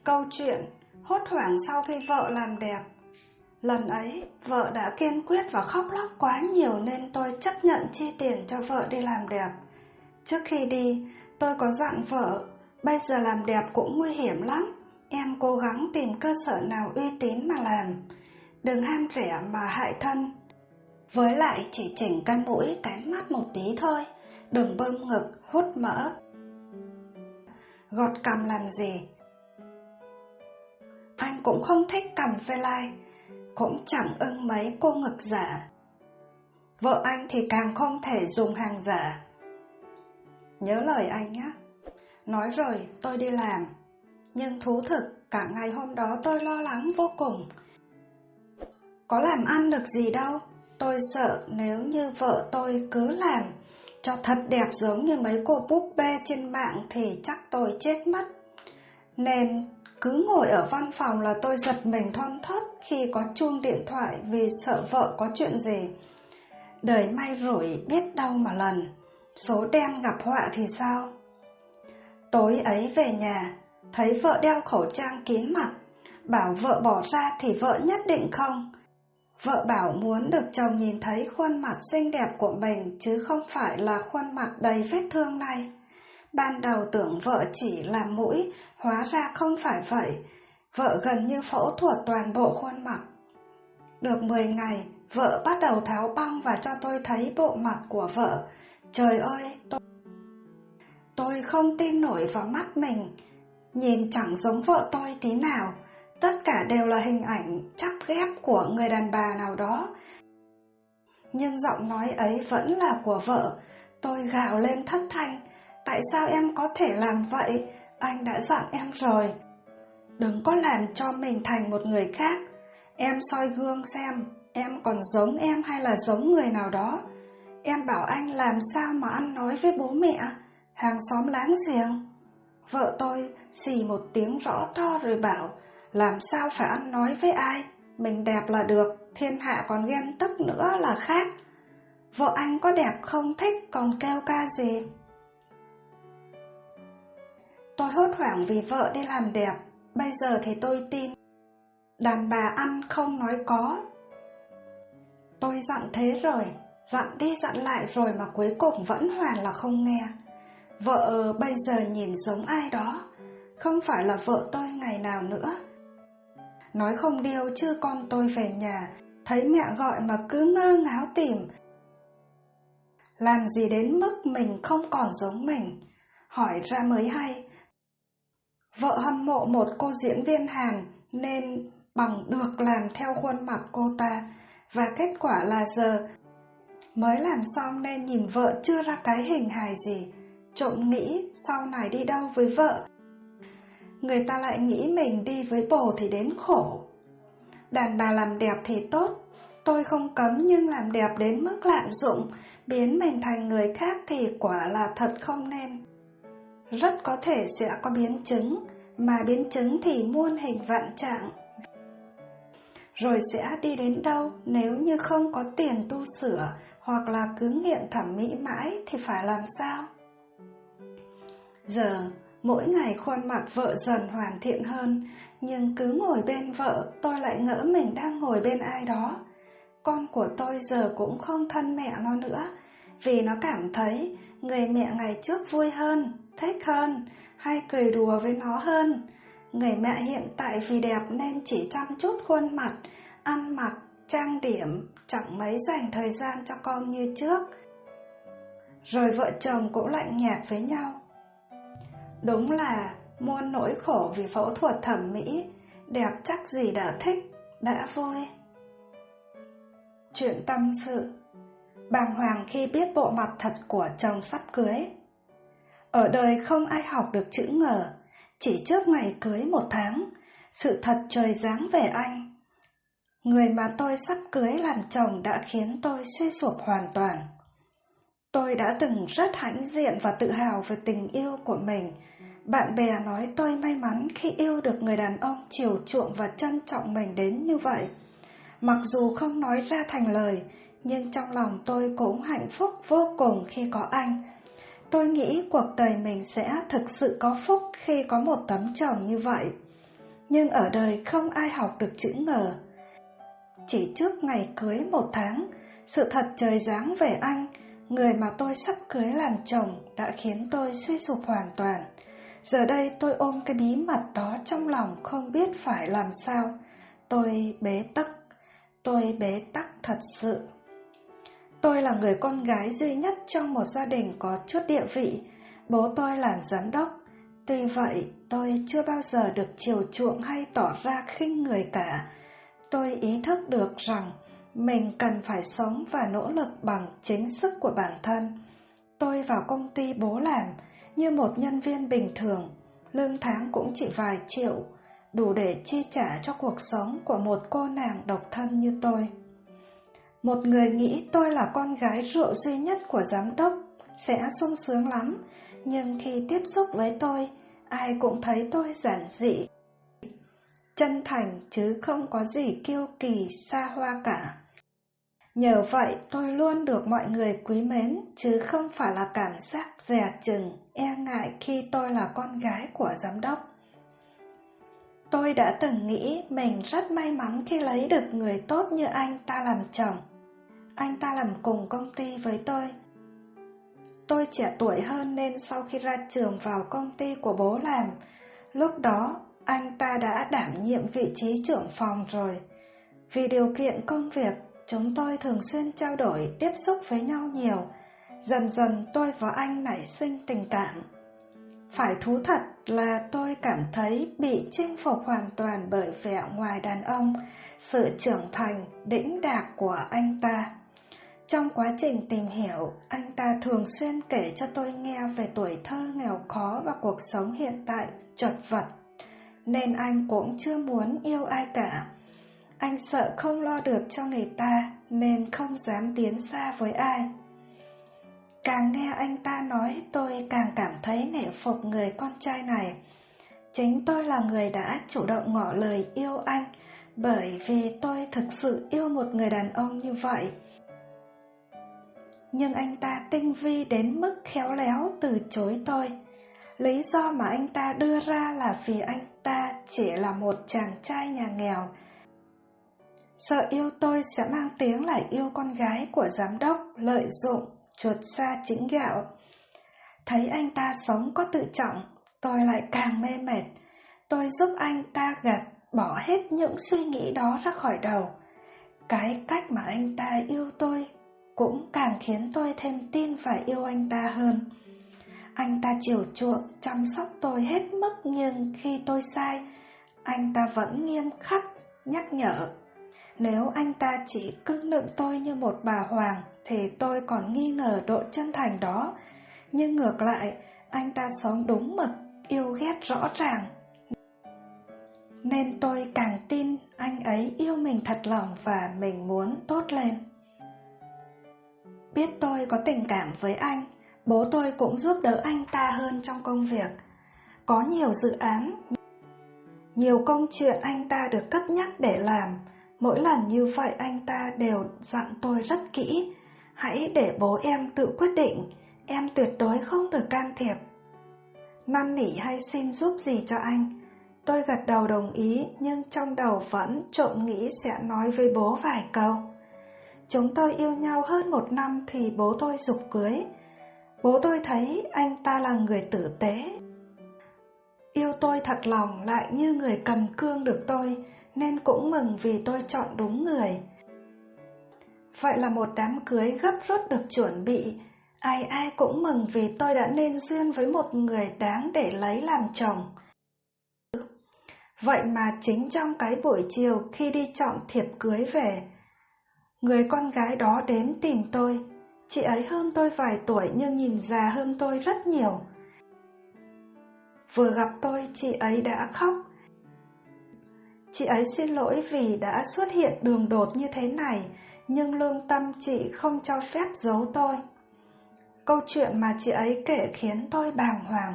Câu chuyện hốt hoảng sau khi vợ làm đẹp. Lần ấy, vợ đã kiên quyết và khóc lóc quá nhiều nên tôi chấp nhận chi tiền cho vợ đi làm đẹp. Trước khi đi, tôi có dặn vợ, bây giờ làm đẹp cũng nguy hiểm lắm, em cố gắng tìm cơ sở nào uy tín mà làm, đừng ham rẻ mà hại thân. Với lại chỉ chỉnh cái mũi, cái mắt một tí thôi, đừng bơm ngực, hút mỡ. Gọt cằm làm gì? Anh cũng không thích cằm phê lai, cũng chẳng ưng mấy cô ngực giả. Vợ anh thì càng không thể dùng hàng giả. Nhớ lời anh nhé. Nói rồi tôi đi làm, nhưng thú thực cả ngày hôm đó tôi lo lắng vô cùng. Có làm ăn được gì đâu. Tôi sợ nếu như vợ tôi cứ làm cho thật đẹp giống như mấy cô búp bê trên mạng thì chắc tôi chết mất. Nên cứ ngồi ở văn phòng là tôi giật mình thon thót khi có chuông điện thoại vì sợ vợ có chuyện gì. Đời may rủi biết đâu mà lần, số đen gặp họa thì sao? Tối ấy về nhà, thấy vợ đeo khẩu trang kín mặt, bảo vợ bỏ ra thì vợ nhất định không. Vợ bảo muốn được chồng nhìn thấy khuôn mặt xinh đẹp của mình chứ không phải là khuôn mặt đầy vết thương này. Ban đầu tưởng vợ chỉ làm mũi, hóa ra không phải vậy. Vợ gần như phẫu thuật toàn bộ khuôn mặt. Được 10 ngày, vợ bắt đầu tháo băng và cho tôi thấy bộ mặt của vợ. Trời ơi, tôi không tin nổi vào mắt mình. Nhìn chẳng giống vợ tôi tí nào. Tất cả đều là hình ảnh chắp ghép của người đàn bà nào đó. Nhưng giọng nói ấy vẫn là của vợ. Tôi gào lên thất thanh. Tại sao em có thể làm vậy? Anh đã dặn em rồi. Đừng có làm cho mình thành một người khác. Em soi gương xem, em còn giống em hay là giống người nào đó. Em bảo anh làm sao mà ăn nói với bố mẹ, hàng xóm láng giềng. Vợ tôi xì một tiếng rõ to rồi bảo, làm sao phải ăn nói với ai, mình đẹp là được, thiên hạ còn ghen tức nữa là khác. Vợ anh có đẹp không thích còn kêu ca gì. Tôi hốt hoảng vì vợ đi làm đẹp. Bây giờ thì tôi tin đàn bà ăn không nói có. Tôi dặn thế rồi, dặn đi dặn lại rồi mà cuối cùng vẫn hoàn là không nghe. Vợ bây giờ nhìn giống ai đó, không phải là vợ tôi ngày nào nữa. Nói không điêu chứ con tôi về nhà, thấy mẹ gọi mà cứ ngơ ngáo tìm. Làm gì đến mức mình không còn giống mình. Hỏi ra mới hay, vợ hâm mộ một cô diễn viên Hàn nên bằng được làm theo khuôn mặt cô ta. Và kết quả là giờ mới làm xong nên nhìn vợ chưa ra cái hình hài gì. Trộm nghĩ sau này đi đâu với vợ, người ta lại nghĩ mình đi với bồ thì đến khổ. Đàn bà làm đẹp thì tốt, tôi không cấm, nhưng làm đẹp đến mức lạm dụng, biến mình thành người khác thì quả là thật không nên. Rất có thể sẽ có biến chứng, mà biến chứng thì muôn hình vạn trạng. Rồi sẽ đi đến đâu nếu như không có tiền tu sửa, hoặc là cứ nghiện thẩm mỹ mãi thì phải làm sao? Giờ, mỗi ngày khuôn mặt vợ dần hoàn thiện hơn, nhưng cứ ngồi bên vợ, tôi lại ngỡ mình đang ngồi bên ai đó. Con của tôi giờ cũng không thân mẹ nó nữa, vì nó cảm thấy người mẹ ngày trước vui hơn, thích hơn, hay cười đùa với nó hơn. Người mẹ hiện tại vì đẹp nên chỉ chăm chút khuôn mặt, ăn mặc, trang điểm, chẳng mấy dành thời gian cho con như trước. Rồi vợ chồng cũng lạnh nhạt với nhau. Đúng là muôn nỗi khổ vì phẫu thuật thẩm mỹ, đẹp chắc gì đã thích, đã vui. Chuyện tâm sự. Bàng hoàng khi biết bộ mặt thật của chồng sắp cưới. Ở đời không ai học được chữ ngờ. Chỉ trước ngày cưới 1 tháng, sự thật trời giáng về anh. Người mà tôi sắp cưới làm chồng đã khiến tôi suy sụp hoàn toàn. Tôi đã từng rất hãnh diện và tự hào về tình yêu của mình. Bạn bè nói tôi may mắn khi yêu được người đàn ông chiều chuộng và trân trọng mình đến như vậy. Mặc dù không nói ra thành lời, nhưng trong lòng tôi cũng hạnh phúc vô cùng khi có anh. Tôi nghĩ cuộc đời mình sẽ thực sự có phúc khi có một tấm chồng như vậy. Nhưng ở đời không ai học được chữ ngờ. Chỉ trước ngày cưới 1 tháng, sự thật trời giáng về anh, người mà tôi sắp cưới làm chồng, đã khiến tôi suy sụp hoàn toàn. Giờ đây tôi ôm cái bí mật đó trong lòng không biết phải làm sao. Tôi bế tắc thật sự. Tôi là người con gái duy nhất trong một gia đình có chút địa vị. Bố tôi làm giám đốc. Tuy vậy, tôi chưa bao giờ được chiều chuộng hay tỏ ra khinh người cả. Tôi ý thức được rằng mình cần phải sống và nỗ lực bằng chính sức của bản thân. Tôi vào công ty bố làm như một nhân viên bình thường, lương tháng cũng chỉ vài triệu, đủ để chi trả cho cuộc sống của một cô nàng độc thân như tôi. Một người nghĩ tôi là con gái rượu duy nhất của giám đốc sẽ sung sướng lắm, nhưng khi tiếp xúc với tôi, ai cũng thấy tôi giản dị, chân thành chứ không có gì kiêu kỳ xa hoa cả. Nhờ vậy tôi luôn được mọi người quý mến, chứ không phải là cảm giác dè chừng, e ngại khi tôi là con gái của giám đốc. Tôi đã từng nghĩ mình rất may mắn khi lấy được người tốt như anh ta làm chồng. Anh ta làm cùng công ty với tôi. Tôi trẻ tuổi hơn nên sau khi ra trường vào công ty của bố làm, lúc đó anh ta đã đảm nhiệm vị trí trưởng phòng rồi. Vì điều kiện công việc, chúng tôi thường xuyên trao đổi, tiếp xúc với nhau nhiều. Dần dần tôi và anh nảy sinh tình cảm. Phải thú thật là tôi cảm thấy bị chinh phục hoàn toàn bởi vẻ ngoài đàn ông, sự trưởng thành, đĩnh đạc của anh ta. Trong quá trình tìm hiểu, anh ta thường xuyên kể cho tôi nghe về tuổi thơ nghèo khó và cuộc sống hiện tại chật vật, nên anh cũng chưa muốn yêu ai cả. Anh sợ không lo được cho người ta nên không dám tiến xa với ai. Càng nghe anh ta nói tôi càng cảm thấy nể phục người con trai này. Chính tôi là người đã chủ động ngỏ lời yêu anh, bởi vì tôi thực sự yêu một người đàn ông như vậy. Nhưng anh ta tinh vi đến mức khéo léo từ chối tôi. Lý do mà anh ta đưa ra là vì anh ta chỉ là một chàng trai nhà nghèo, sợ yêu tôi sẽ mang tiếng là yêu con gái của giám đốc, lợi dụng, chuột xa chính gạo. Thấy anh ta sống có tự trọng, tôi lại càng mê mệt. Tôi giúp anh ta gạt bỏ hết những suy nghĩ đó ra khỏi đầu. Cái cách mà anh ta yêu tôi cũng càng khiến tôi thêm tin và yêu anh ta hơn. Anh ta chiều chuộng, chăm sóc tôi hết mức, nhưng khi tôi sai, anh ta vẫn nghiêm khắc nhắc nhở. Nếu anh ta chỉ cưng nựng tôi như một bà hoàng thì tôi còn nghi ngờ độ chân thành đó. Nhưng ngược lại, anh ta sống đúng mực, yêu ghét rõ ràng, nên tôi càng tin anh ấy yêu mình thật lòng và mình muốn tốt lên. Biết tôi có tình cảm với anh, bố tôi cũng giúp đỡ anh ta hơn trong công việc. Có nhiều dự án, nhiều công chuyện anh ta được cất nhắc để làm. Mỗi lần như vậy anh ta đều dặn tôi rất kỹ: hãy để bố em tự quyết định, em tuyệt đối không được can thiệp. Năn nỉ hay xin giúp gì cho anh, tôi gật đầu đồng ý, nhưng trong đầu vẫn trộm nghĩ sẽ nói với bố vài câu. Chúng tôi yêu nhau hơn 1 năm thì bố tôi giục cưới. Bố tôi thấy anh ta là người tử tế, yêu tôi thật lòng, lại như người cầm cương được tôi, nên cũng mừng vì tôi chọn đúng người. Vậy là một đám cưới gấp rút được chuẩn bị. Ai ai cũng mừng vì tôi đã nên duyên với một người đáng để lấy làm chồng. Vậy mà chính trong cái buổi chiều khi đi chọn thiệp cưới về, người con gái đó đến tìm tôi. Chị ấy hơn tôi vài tuổi nhưng nhìn già hơn tôi rất nhiều. Vừa gặp tôi, chị ấy đã khóc. Chị ấy xin lỗi vì đã xuất hiện đường đột như thế này, nhưng lương tâm chị không cho phép giấu tôi. Câu chuyện mà chị ấy kể khiến tôi bàng hoàng.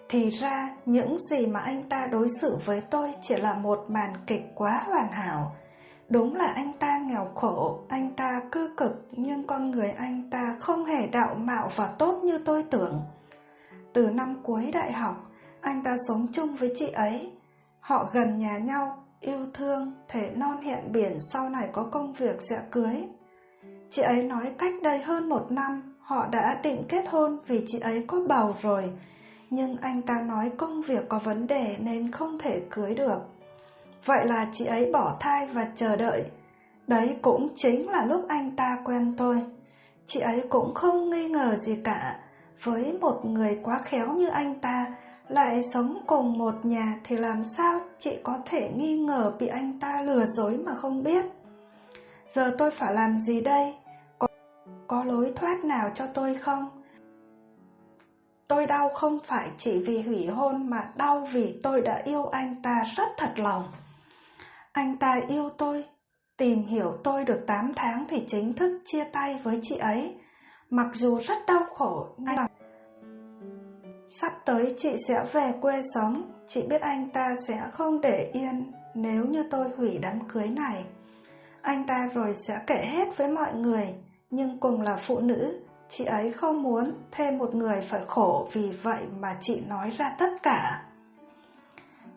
Thì ra những gì mà anh ta đối xử với tôi chỉ là một màn kịch quá hoàn hảo. Đúng là anh ta nghèo khổ, anh ta cơ cực, nhưng con người anh ta không hề đạo mạo và tốt như tôi tưởng. Từ năm cuối đại học, anh ta sống chung với chị ấy. Họ gần nhà nhau, yêu thương, thể non hẹn biển sau này có công việc sẽ cưới. Chị ấy nói cách đây hơn 1 năm họ đã định kết hôn vì chị ấy có bầu rồi, nhưng anh ta nói công việc có vấn đề nên không thể cưới được. Vậy là chị ấy bỏ thai và chờ đợi. Đấy cũng chính là lúc anh ta quen tôi. Chị ấy cũng không nghi ngờ gì cả. Với một người quá khéo như anh ta, lại sống cùng một nhà thì làm sao chị có thể nghi ngờ bị anh ta lừa dối mà không biết. Giờ tôi phải làm gì đây? Có lối thoát nào cho tôi không? Tôi đau không phải chỉ vì hủy hôn mà đau vì tôi đã yêu anh ta rất thật lòng. Anh ta yêu tôi, tìm hiểu tôi được 8 tháng thì chính thức chia tay với chị ấy. Mặc dù rất đau khổ, nhưng sắp tới chị sẽ về quê sống. Chị biết anh ta sẽ không để yên nếu như tôi hủy đám cưới này. Anh ta rồi sẽ kể hết với mọi người, nhưng cùng là phụ nữ, chị ấy không muốn thêm một người phải khổ, vì vậy mà chị nói ra tất cả.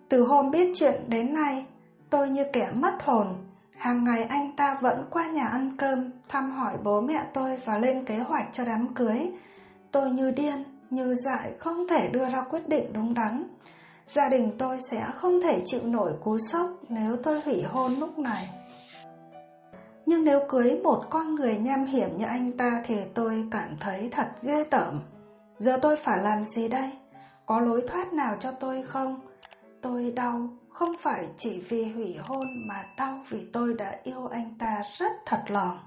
Từ hôm biết chuyện đến nay, tôi như kẻ mất hồn. Hàng ngày anh ta vẫn qua nhà ăn cơm, thăm hỏi bố mẹ tôi và lên kế hoạch cho đám cưới. Tôi như điên, như dại, không thể đưa ra quyết định đúng đắn. Gia đình tôi sẽ không thể chịu nổi cú sốc nếu tôi hủy hôn lúc này. Nhưng nếu cưới một con người nham hiểm như anh ta thì tôi cảm thấy thật ghê tởm. Giờ tôi phải làm gì đây? Có lối thoát nào cho tôi không? Tôi đau không phải chỉ vì hủy hôn mà đau vì tôi đã yêu anh ta rất thật lòng.